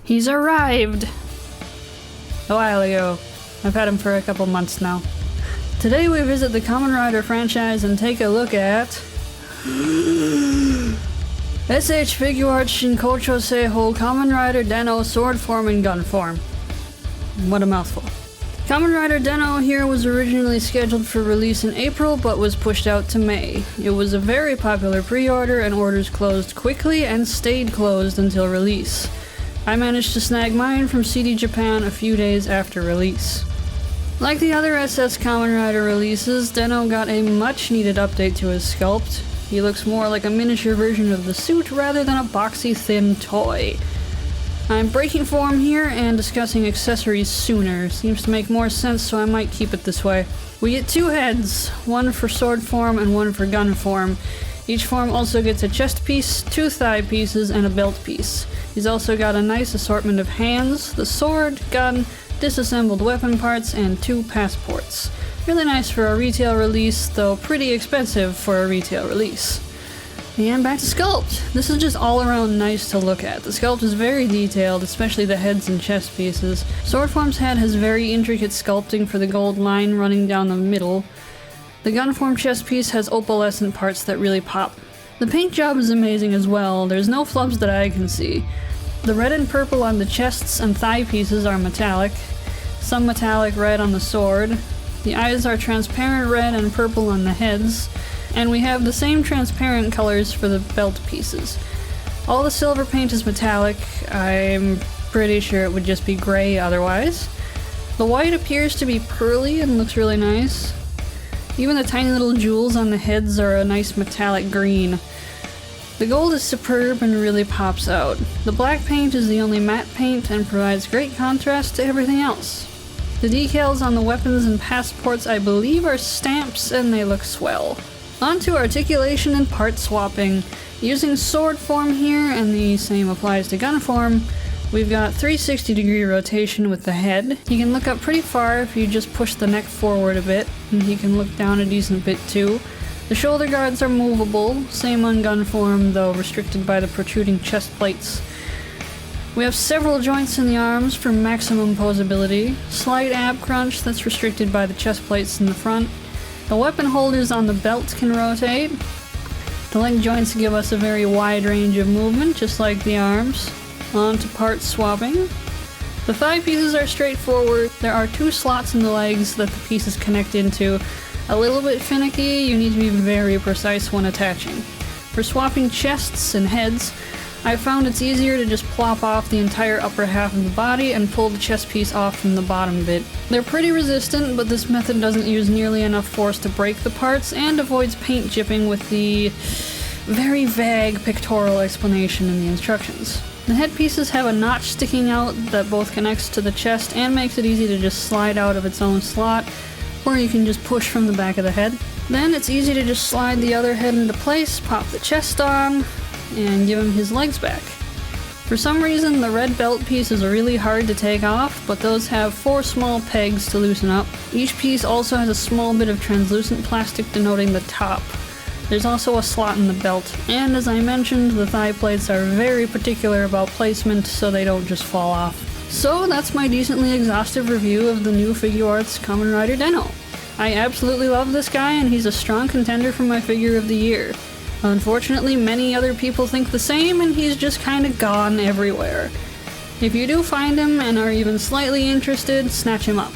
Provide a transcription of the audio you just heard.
He's arrived! A while ago. I've had him for a couple months now. Today we visit the Kamen Rider franchise and take a look at... SH Figuarts Shinkocho Seiho Kamen Rider Den-O Sword Form and Gun Form. What a mouthful. Kamen Rider Den-O here was originally scheduled for release in April but was pushed out to May. It was a very popular pre-order and orders closed quickly and stayed closed until release. I managed to snag mine from CD Japan a few days after release. Like the other SS Kamen Rider releases, Den-O got a much needed update to his sculpt. He looks more like a miniature version of the suit rather than a boxy thin toy. I'm breaking form here and discussing accessories sooner. Seems to make more sense, so I might keep it this way. We get 2 heads, one for sword form and one for gun form. Each form also gets a chest piece, 2 thigh pieces, and a belt piece. He's also got a nice assortment of hands, the sword, gun, disassembled weapon parts, and 2 passports. Really nice for a retail release, though pretty expensive for a retail release. And back to Sculpt. This is just all around nice to look at. The sculpt is very detailed, especially the heads and chest pieces. Swordform's head has very intricate sculpting for the gold line running down the middle. The gunform chest piece has opalescent parts that really pop. The paint job is amazing as well. There's no flubs that I can see. The red and purple on the chests and thigh pieces are metallic. Some metallic red on the sword. The eyes are transparent red and purple on the heads. And we have the same transparent colors for the belt pieces. All the silver paint is metallic. I'm pretty sure it would just be gray otherwise. The white appears to be pearly and looks really nice. Even the tiny little jewels on the heads are a nice metallic green. The gold is superb and really pops out. The black paint is the only matte paint and provides great contrast to everything else. The decals on the weapons and passports I believe are stamps and they look swell. On to articulation and part swapping. Using sword form here, and the same applies to gun form, we've got 360-degree rotation with the head. He can look up pretty far if you just push the neck forward a bit, and he can look down a decent bit too. The shoulder guards are movable, same on gun form, though restricted by the protruding chest plates. We have several joints in the arms for maximum posability, slight ab crunch that's restricted by the chest plates in the front. The weapon holders on the belt can rotate. The leg joints give us a very wide range of movement, just like the arms. On to part swapping. The thigh pieces are straightforward. There are 2 slots in the legs that the pieces connect into. A little bit finicky, you need to be very precise when attaching. For swapping chests and heads, I found it's easier to just plop off the entire upper half of the body and pull the chest piece off from the bottom bit. They're pretty resistant, but this method doesn't use nearly enough force to break the parts and avoids paint chipping with the very vague pictorial explanation in the instructions. The head pieces have a notch sticking out that both connects to the chest and makes it easy to just slide out of its own slot, or you can just push from the back of the head. Then it's easy to just slide the other head into place, pop the chest on, and give him his legs back. For some reason, the red belt piece is really hard to take off, but those have 4 small pegs to loosen up. Each piece also has a small bit of translucent plastic denoting the top. There's also a slot in the belt, and as I mentioned, the thigh plates are very particular about placement so they don't just fall off. So that's my decently exhaustive review of the new Figuarts Kamen Rider Den-O. I absolutely love this guy, and he's a strong contender for my figure of the year. Unfortunately, many other people think the same, and he's just kinda gone everywhere. If you do find him and are even slightly interested, snatch him up.